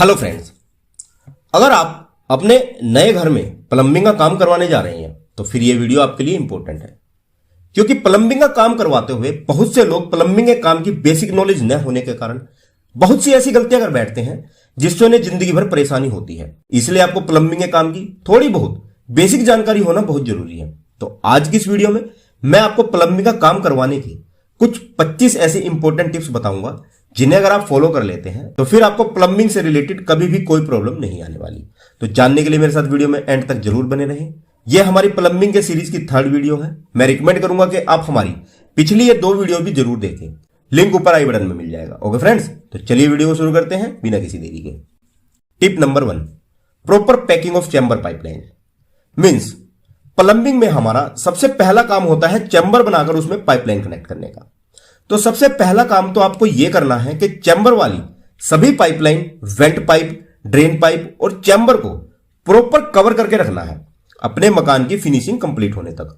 Hello friends, अगर आप अपने नए घर में प्लम्बिंग का काम करवाने जा रहे हैं तो फिर यह वीडियो आपके लिए इंपॉर्टेंट है, क्योंकि प्लम्बिंग का काम करवाते हुए बहुत से लोग प्लम्बिंग के काम की बेसिक नॉलेज न होने के कारण बहुत सी ऐसी गलतियां कर बैठते हैं जिससे उन्हें जिंदगी भर परेशानी होती है। इसलिए आपको प्लम्बिंग के काम की थोड़ी बहुत बेसिक जानकारी होना बहुत जरूरी है। तो आज की इस वीडियो में मैं आपको प्लम्बिंग का काम करवाने की कुछ 25 ऐसे इंपॉर्टेंट टिप्स बताऊंगा जिन्हें अगर आप फॉलो कर लेते हैं तो फिर आपको प्लम्बिंग से रिलेटेड कभी भी कोई प्रॉब्लम नहीं आने वाली। तो जानने के लिए मेरे साथ वीडियो में एंड तक जरूर बने रहें। यह हमारी प्लम्बिंग के सीरीज की 3rd वीडियो है। मैं रिकमेंड करूंगा कि आप हमारी पिछली ये 2 वीडियो भी जरूर देखें, लिंक ऊपर आई बटन में मिल जाएगा। ओके फ्रेंड्स, तो चलिए वीडियो को शुरू करते हैं बिना किसी देरी के। Tip number 1, proper packing of chamber pipeline. Means plumbing में हमारा सबसे पहला काम होता है चैम्बर बनाकर उसमें पाइपलाइन कनेक्ट करने का। तो सबसे पहला काम तो आपको यह करना है कि चैम्बर वाली सभी pipeline, went pipe, drain pipe और चैम्बर को प्रॉपर कवर करके रखना है अपने मकान की फिनिशिंग कंप्लीट होने तक,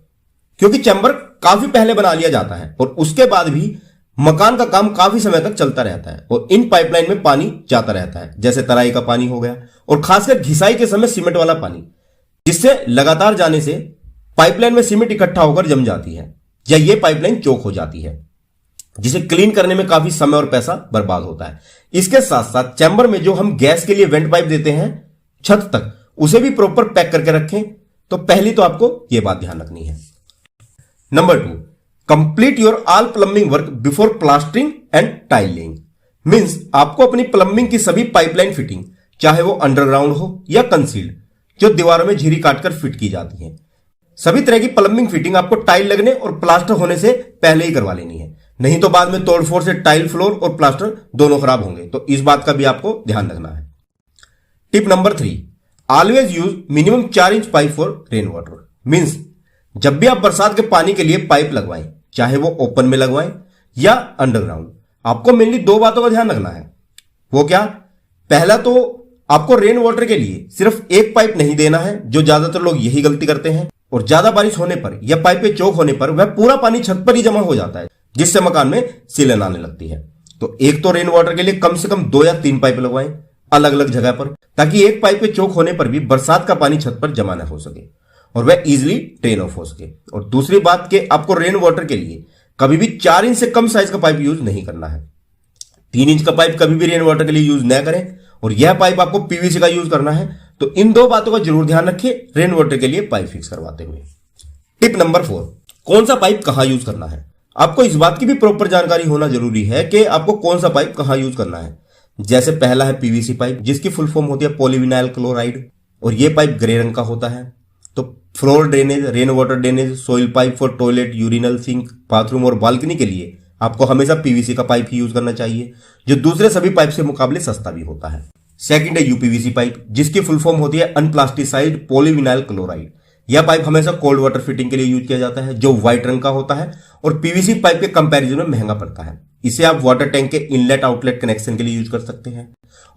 क्योंकि चैम्बर काफी पहले बना लिया जाता है और उसके बाद भी मकान का काम काफी समय तक चलता रहता है और इन पाइपलाइन में पानी जाता रहता है, जैसे तराई का पानी हो गया और खासकर घिसाई के समय सीमेंट वाला पानी, जिससे लगातार जाने से पाइपलाइन में सीमेंट इकट्ठा होकर जम जाती है या ये पाइपलाइन चोक हो जाती है, जिसे क्लीन करने में काफी समय और पैसा बर्बाद होता है। इसके साथ साथ चैम्बर में जो हम गैस के लिए वेंट पाइप देते हैं छत तक, उसे भी प्रॉपर पैक करके रखें। तो पहली तो आपको यह बात ध्यान रखनी है। Number 2, complete your all plumbing work before plastering and tiling. Means आपको अपनी प्लम्बिंग की सभी पाइपलाइन फिटिंग, चाहे वो अंडरग्राउंड हो या कंसील्ड, जो दीवारों में झिरी काटकर फिट की जाती है, सभी तरह की प्लम्बिंग फिटिंग आपको टाइल लगने और प्लास्टर होने से पहले ही करवा लेनी है। नहीं तो बाद में तोड़फोड़ से टाइल, फ्लोर और प्लास्टर दोनों खराब होंगे। तो इस बात का भी आपको ध्यान रखना है। Tip number 3, always use minimum 4 inch pipe for rain water. Means जब भी आप बरसात के पानी के लिए पाइप लगवाएं, चाहे वो ओपन में लगवाएं या अंडरग्राउंड, आपको मेनली 2 बातों का ध्यान रखना है। वो क्या? पहला तो आपको रेन वाटर के लिए सिर्फ एक पाइप नहीं देना है, जो ज्यादातर लोग यही गलती करते हैं, और ज्यादा बारिश होने पर या पाइप पे चोक होने पर वह पूरा पानी छत पर ही जमा हो जाता है, जिससे मकान में सीलन आने लगती है। तो एक तो रेन वाटर के लिए कम से कम 2 या 3 पाइप लगवाएं अलग अलग जगह पर, ताकि एक पाइप पे चोक होने पर भी बरसात का पानी छत पर जमा न हो सके और वह इजिली ड्रेन ऑफ हो सके। और दूसरी बात कि आपको रेन वाटर के लिए कभी भी 4 इंच से कम साइज का पाइप यूज नहीं करना है। 3 इंच का पाइप कभी भी रेन वाटर के लिए यूज न करें और यह पाइप आपको पीवीसी का यूज करना है। तो इन 2 बातों का जरूर ध्यान रखें रेन वाटर के लिए पाइप फिक्स करवाते हुए। टिप नंबर 4, कौन सा पाइप कहां यूज करना है। आपको इस बात की भी प्रॉपर जानकारी होना जरूरी है कि आपको कौन सा पाइप कहां यूज करना है। जैसे पहला है पीवीसी पाइप, जिसकी फुल फॉर्म होती है पॉलीविनाइल क्लोराइड, और यह पाइप ग्रे रंग का होता है। तो floor drainage, rain water drainage, soil pipe for toilet, urinal, sink, bathroom और बालकनी के लिए आपको हमेशा पीवीसी का पाइप ही यूज करना चाहिए, जो दूसरे सभी पाइप से मुकाबले सस्ता भी होता है। सेकंड है यूपीवीसी पाइप, जिसकी फुल फॉर्म होती है अनप्लास्टिसाइड पॉलीविनाइल क्लोराइड। यह पाइप हमेशा कोल्ड वाटर फिटिंग के लिए यूज किया जाता है, जो व्हाइट रंग का होता है और पीवीसी पाइप के कंपैरिजन में महंगा पड़ता है। इसे आप वाटर टैंक के इनलेट आउटलेट कनेक्शन के लिए यूज कर सकते हैं।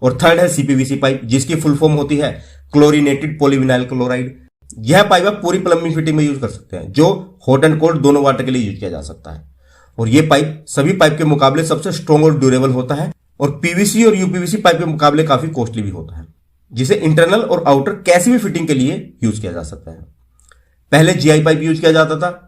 और थर्ड है सीपीवीसी पाइप, जिसकी फुल फॉर्म होती है क्लोरीनेटेड पॉलीविनाइल क्लोराइड। यह पाइप आप पूरी प्लम्बिंग फिटिंग में यूज कर सकते हैं, जो हॉट एंड कोल्ड दोनों वाटर के लिए यूज किया जा सकता है। और यह पाइप सभी पाइप के मुकाबले सबसे स्ट्रॉन्ग और ड्यूरेबल होता है और पीवीसी और यूपीवीसी पाइप के मुकाबले काफी कॉस्टली भी होता है, जिसे इंटरनल और आउटर कैसी भी फिटिंग के लिए यूज किया जा सकता है। पहले जीआई पाइप यूज किया जाता था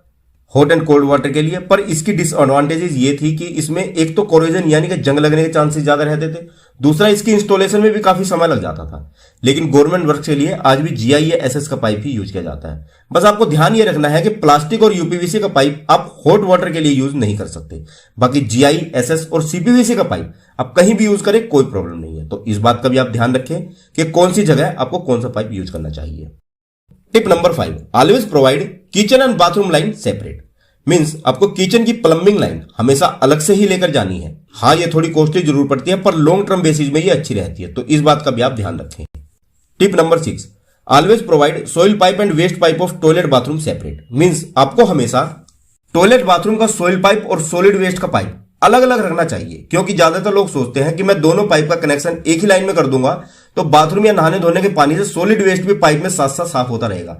हॉट एंड कोल्ड वाटर के लिए, पर इसकी डिसएडवांटेजेस ये थी कि इसमें एक तो कोरोजन यानी कि जंग लगने के चांसेस ज्यादा रहते थे, दूसरा इसकी इंस्टॉलेशन में भी काफी समय लग जाता था। लेकिन गवर्नमेंट वर्क के लिए आज भी जीआई या एसएस का पाइप ही यूज किया जाता है। बस आपको ध्यान ये रखना है कि प्लास्टिक और यूपीवीसी का पाइप आप हॉट वाटर के लिए यूज नहीं कर सकते। बाकी जीआई, एसएस और सीपीवीसी का पाइप आप कहीं भी यूज करें, कोई प्रॉब्लम नहीं है। तो इस बात का भी आप ध्यान रखें कि कौन सी जगह आपको कौन सा पाइप यूज करना चाहिए। Tip number 5, always provide kitchen and bathroom line separate. Means आपको किचन की प्लम्बिंग लाइन हमेशा अलग से ही लेकर जानी है। हाँ, ये थोड़ी कॉस्टली जरूर पड़ती है, पर लॉन्ग टर्म बेसिस में ये अच्छी रहती है। तो इस बात का भी आप ध्यान रखें। Tip number 6, always provide soil pipe and waste pipe of toilet bathroom separate. Means आपको हमेशा टॉयलेट बाथरूम का सॉइल पाइप और सॉलिड वेस्ट का पाइप अलग अलग रखना चाहिए, क्योंकि ज्यादातर लोग सोचते हैं कि मैं दोनों पाइप का कनेक्शन एक ही लाइन में कर दूंगा तो बाथरूम या नहाने धोने के पानी से सॉलिड वेस्ट भी पाइप में साथ साथ साफ होता रहेगा।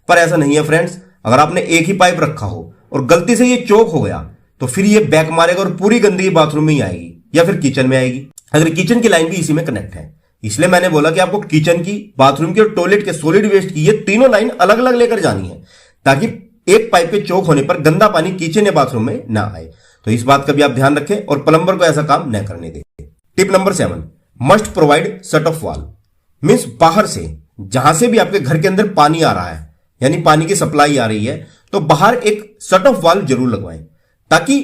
पर ऐसा नहीं है फ्रेंड्स। अगर आपने एक ही पाइप रखा हो और गलती से ये चोक हो गया तो फिर ये बैक मारेगा और पूरी गंदगी बाथरूम में ही आएगी या फिर किचन में आएगी, अगर किचन की लाइन भी इसी में कनेक्ट है। इसलिए मैंने बोला कि आपको किचन की, बाथरूम की और टॉयलेट के सॉलिड वेस्ट की ये तीनों लाइन अलग अलग लेकर जानी है, ताकि एक पाइप के चौक होने पर गंदा पानी किचन या बाथरूम में ना आए। तो इस बात का भी आप ध्यान रखें और प्लम्बर को ऐसा काम न करने दें। Tip number 7, must provide shut off वाल। मीन्स बाहर से जहां से भी आपके घर के अंदर पानी आ रहा है, यानी पानी की सप्लाई आ रही है, तो बाहर एक शट ऑफ वाल जरूर लगवाएं, ताकि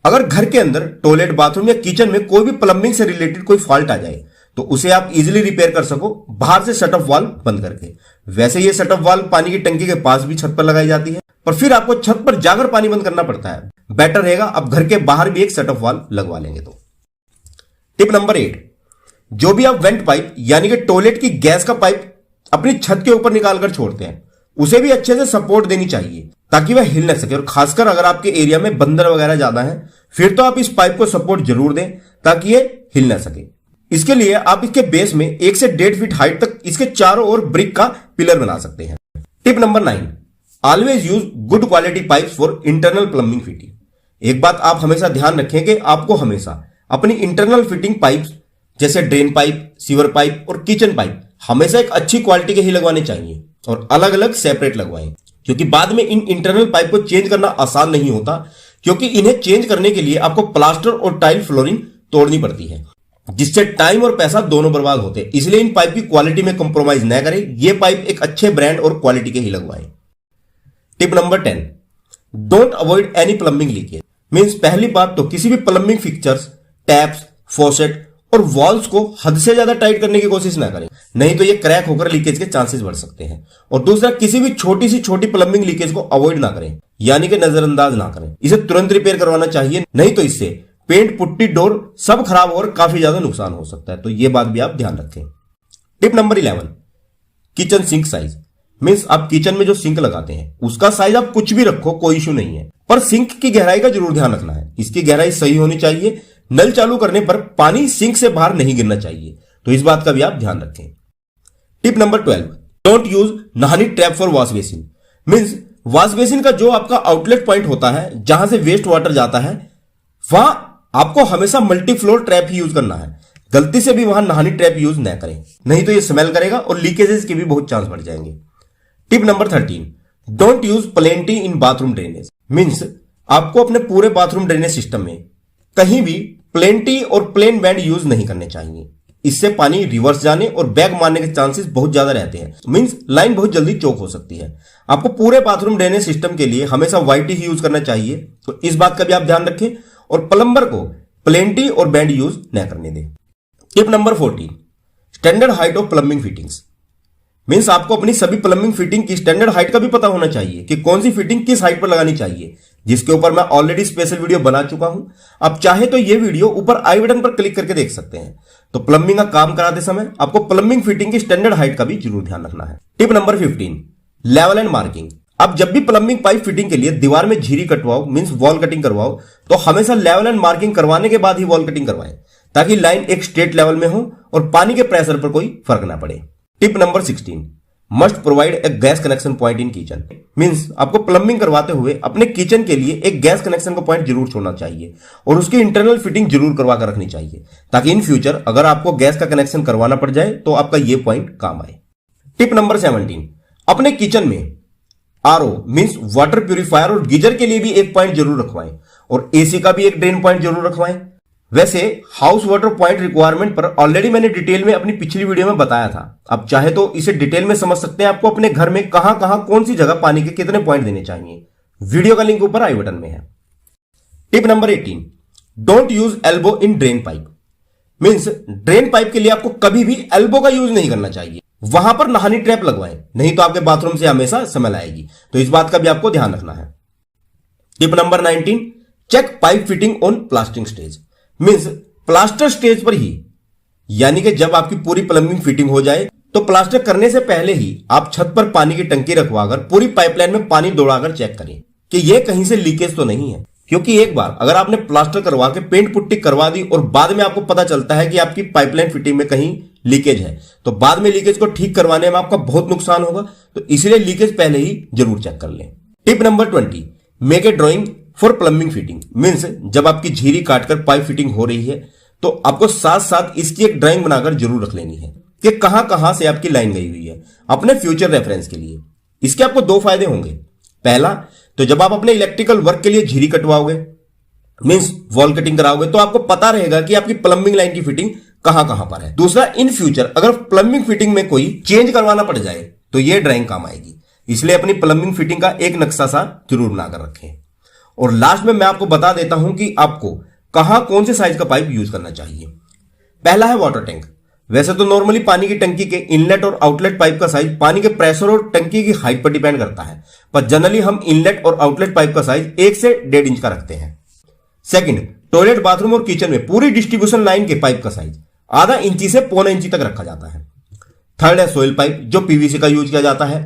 अगर घर के अंदर टॉयलेट, बाथरूम या किचन में कोई भी प्लम्बिंग से रिलेटेड कोई फॉल्ट आ जाए तो उसे आप इजीली रिपेयर कर सको बाहर से शट ऑफ वाल बंद करके। वैसे ये शट ऑफ वाल पानी की टंकी के पास भी छत पर लगाई जाती है, पर फिर आपको छत पर जाकर पानी बंद करना पड़ता है। बेटर रहेगा आप घर के बाहर भी एक शट ऑफ वाल लगवा लेंगे तो। टिप नंबर 8, जो भी आप वेंट पाइप यानी कि टॉयलेट की गैस का पाइप अपनी छत के ऊपर निकालकर छोड़ते हैं, उसे भी अच्छे से सपोर्ट देनी चाहिए ताकि वह हिल न सके। और खासकर अगर आपके एरिया में बंदर वगैरह ज्यादा है, फिर तो आप इस पाइप को सपोर्ट जरूर दें ताकि ये हिल न सके। इसके लिए आप इसके बेस में 1 से 1.5 फीट हाइट तक इसके चारों ओर ब्रिक का पिलर बना सकते हैं। Tip number 9, always use good quality pipes for internal plumbing fitting. एक बात आप हमेशा ध्यान रखें कि आपको हमेशा अपनी इंटरनल फिटिंग पाइप्स जैसे ड्रेन पाइप, सीवर पाइप और किचन पाइप हमेशा एक अच्छी क्वालिटी के ही लगवाने चाहिए और अलग अलग सेपरेट लगवाएं, क्योंकि बाद में इन इंटरनल पाइप को चेंज करना आसान नहीं होता, क्योंकि इन्हें चेंज करने के लिए आपको प्लास्टर और टाइल फ्लोरिंग तोड़नी पड़ती है, जिससे टाइम और पैसा दोनों बर्बाद होते हैं। इसलिए इन पाइप की क्वालिटी में कंप्रोमाइज न करें, ये पाइप एक अच्छे ब्रांड और क्वालिटी के ही लगवाएं। Tip number 10, don't avoid any plumbing leakage. Means पहली बात तो किसी भी प्लम्बिंग फिक्चर्स, टैप्स, फॉसेट और वॉल्स को हद से ज्यादा टाइट करने की कोशिश ना करें, नहीं तो ये क्रैक होकर लीकेज के चांसेस बढ़ सकते हैं। और दूसरा, किसी भी छोटी से छोटी प्लम्बिंग लीकेज को अवॉइड ना करें, यानी कि नजरअंदाज ना करें, इसे तुरंत रिपेयर करवाना चाहिए, नहीं तो इससे पेंट, पुट्टी, डोर सब खराब और काफी ज्यादा नुकसान हो सकता है। तो ये बात भी आप ध्यान रखें। Tip number 11, kitchen sink size. Means आप किचन में जो सिंक लगाते हैं उसका साइज आप कुछ भी रखो, कोई इशू नहीं है, पर सिंक की गहराई का जरूर ध्यान रखना है। इसकी गहराई सही होनी चाहिए, नल चालू करने पर पानी सिंक से बाहर नहीं गिरना चाहिए, तो इस बात का भी आप ध्यान रखें। टिप नंबर 12, डोंट यूज नहानी trap for wash basin. Means wash basin का जो आपका आउटलेट पॉइंट होता है जहां से वेस्ट वाटर जाता है, वहां आपको हमेशा मल्टी फ्लोर ट्रैप ही यूज करना है। गलती से भी वहां नहानी ट्रैप यूज न करें, नहीं तो ये स्मेल करेगा और लीकेजेस के भी बहुत चांस बढ़ जाएंगे। Tip number 13, don't use plenty in bathroom drainage. Means आपको अपने पूरे बाथरूम ड्रेनेज सिस्टम में कहीं भी प्लेंटी और प्लेन बैंड यूज नहीं करने चाहिए। इससे पानी रिवर्स जाने और बैक मारने के चांसेस बहुत ज्यादा रहते हैं। मींस लाइन बहुत जल्दी चोक हो सकती है। आपको पूरे बाथरूम ड्रेनेज सिस्टम के लिए हमेशा व्हाइट ही यूज करना चाहिए, तो इस बात का भी आप ध्यान रखें और प्लम्बर को प्लेंटी और बैंड यूज न करने दें। Tip number 14, standard height of plumbing fittings. Means आपको अपनी सभी प्लम्बिंग फिटिंग की स्टैंडर्ड हाइट का भी पता होना चाहिए कि कौन सी फिटिंग किस हाइट पर लगानी चाहिए, जिसके ऊपर मैं ऑलरेडी स्पेशल वीडियो बना चुका हूं। आप चाहे तो ये वीडियो ऊपर आई बटन पर क्लिक करके देख सकते हैं। तो प्लम्बिंग का काम कराते समय आपको प्लम्बिंग फिटिंग की स्टैंडर्ड हाइट का भी जरूर ध्यान रखना है। Tip number 15, level and marking. अब जब भी प्लम्बिंग पाइप फिटिंग के लिए दीवार में झिरी कटवाओ, मींस वॉल कटिंग करवाओ, तो हमेशा लेवल एंड मार्किंग करवाने के बाद ही वॉल कटिंग करवाएं, ताकि लाइन एक स्ट्रेट लेवल में हो और पानी के प्रेशर पर कोई फर्क ना पड़े। Tip number 16, must provide a gas connection point in kitchen. Means आपको प्लम्बिंग करवाते हुए अपने किचन के लिए एक गैस कनेक्शन का पॉइंट जरूर छोड़ना चाहिए और उसकी इंटरनल फिटिंग जरूर करवा कर रखनी चाहिए, ताकि इन फ्यूचर अगर आपको गैस का कनेक्शन करवाना पड़ जाए तो आपका ये पॉइंट काम आए। टिप नंबर 17, अपने किचन में आरओ मींस वाटर प्यूरिफायर और गीजर के लिए भी एक पॉइंट जरूर रखवाएं और एसी का भी एक ड्रेन पॉइंट जरूर रखवाएं। वैसे हाउस वाटर पॉइंट रिक्वायरमेंट पर ऑलरेडी मैंने डिटेल में अपनी पिछली वीडियो में बताया था। आप चाहे तो इसे डिटेल में समझ सकते हैं, आपको अपने घर में कहां कहां कौन सी जगह पानी के कितने पॉइंट देने चाहिए। वीडियो का लिंक ऊपर आई बटन में है। Tip number 18, don't use elbow in drain pipe. Means drain pipe के लिए आपको कभी भी एल्बो का यूज नहीं करना चाहिए, वहां पर नहानी ट्रैप लगवाएं, नहीं तो आपके बाथरूम से हमेशा स्मेल आएगी, तो इस बात का भी आपको ध्यान रखना है। Tip number 19, check pipe fitting on plastering stage. Means plaster stage पर ही, यानी कि जब आपकी पूरी प्लम्बिंग फिटिंग हो जाए तो प्लास्टर करने से पहले ही आप छत पर पानी की टंकी रखवाकर पूरी पाइपलाइन में पानी दौड़ाकर चेक करें कि यह कहीं से लीकेज तो नहीं है। क्योंकि एक बार अगर आपने प्लास्टर करवा के पेंट पुट्टी करवा दी और बाद में आपको पता चलता है कि आपकी पाइपलाइन फिटिंग में कहीं लीकेज है, तो बाद में लीकेज को ठीक करवाने में आपका बहुत नुकसान होगा, तो इसलिए लीकेज पहले ही जरूर चेक कर लें। Tip number 20, make a drawing for plumbing fitting. Means जब आपकी झीरी काटकर पाइप फिटिंग हो रही है तो आपको साथ साथ इसकी एक ड्राइंग बनाकर जरूर रख लेनी है कि कहां कहां से आपकी लाइन गई हुई है, अपने फ्यूचर रेफरेंस के लिए। इसके आपको दो फायदे होंगे। पहला, तो जब आप अपने इलेक्ट्रिकल वर्क के लिए झिरी कटवाओगे, मींस वॉल कटिंग कराओगे, तो आपको पता रहेगा कि आपकी प्लम्बिंग लाइन की फिटिंग कहां कहां पर है। दूसरा, इन फ्यूचर अगर प्लम्बिंग फिटिंग में कोई चेंज करवाना पड़ जाए तो यह ड्राइंग काम आएगी। इसलिए अपनी प्लम्बिंग फिटिंग का एक नक्शा सा जरूर बनाकर रखें। और लास्ट में मैं आपको बता देता हूं कि आपको कहां कौन से साइज का पाइप यूज करना चाहिए। पहला है वाटर टैंक। वैसे तो नॉर्मली पानी की टंकी के इनलेट और आउटलेट पाइप का साइज पानी के प्रेशर और टंकी की हाइट पर डिपेंड करता है, पर जनरली हम इनलेट और आउटलेट पाइप का साइज 1 से 1.5 इंच का रखते हैं। सेकंड, टॉयलेट, बाथरूम और किचन में पूरी डिस्ट्रीब्यूशन लाइन के पाइप का साइज आधा इंची से पौने इंची तक रखा जाता है। थर्ड है सोइल पाइप, जो पीवीसी का यूज किया जाता है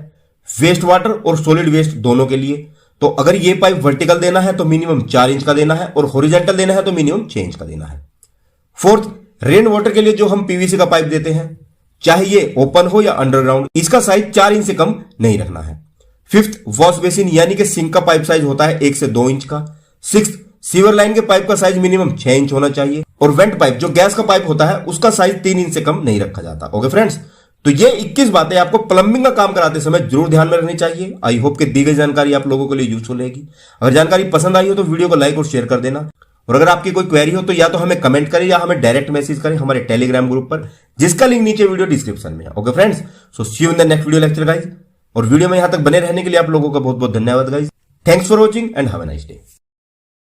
वेस्ट वाटर और सॉलिड वेस्ट दोनों के लिए। तो अगर ये पाइप वर्टिकल देना है तो मिनिमम 4 इंच का देना है, और हॉरिजॉन्टल देना है तो मिनिमम 6 इंच का देना है। फोर्थ, रेन वाटर के लिए जो हम पीवीसी का पाइप देते हैं, चाहे ये ओपन हो या अंडरग्राउंड, इसका साइज 4 इंच से कम नहीं रखना है। फिफ्थ, वॉश बेसिन यानी कि सिंक का पाइप साइज होता है 1 से 2 इंच का। सिक्स्थ, सीवर लाइन के पाइप का साइज मिनिमम 6 इंच होना चाहिए। और वेंट पाइप जो गैस का पाइप होता है उसका साइज 3 इंच से कम नहीं रखा जाता। ओके फ्रेंड्स, तो ये 21 बातें आपको प्लम्बिंग का काम कराते समय जरूर ध्यान में रखनी चाहिए। आई होप कि दी गई जानकारी आप लोगों के लिए यूजफुल रहेगी। अगर जानकारी पसंद आई हो तो वीडियो को लाइक और शेयर कर देना। और अगर आपकी कोई क्वेरी हो तो या तो हमें कमेंट करें या हमें डायरेक्ट मैसेज करें हमारे टेलीग्राम ग्रुप पर, जिसका लिंक नीचे वीडियो डिस्क्रिप्शन में है। Okay friends, so see you in the next video lecture guys. और वीडियो में यहां तक बने रहने के लिए आप लोगों का बहुत बहुत धन्यवाद guys. Thanks for watching and have a nice day.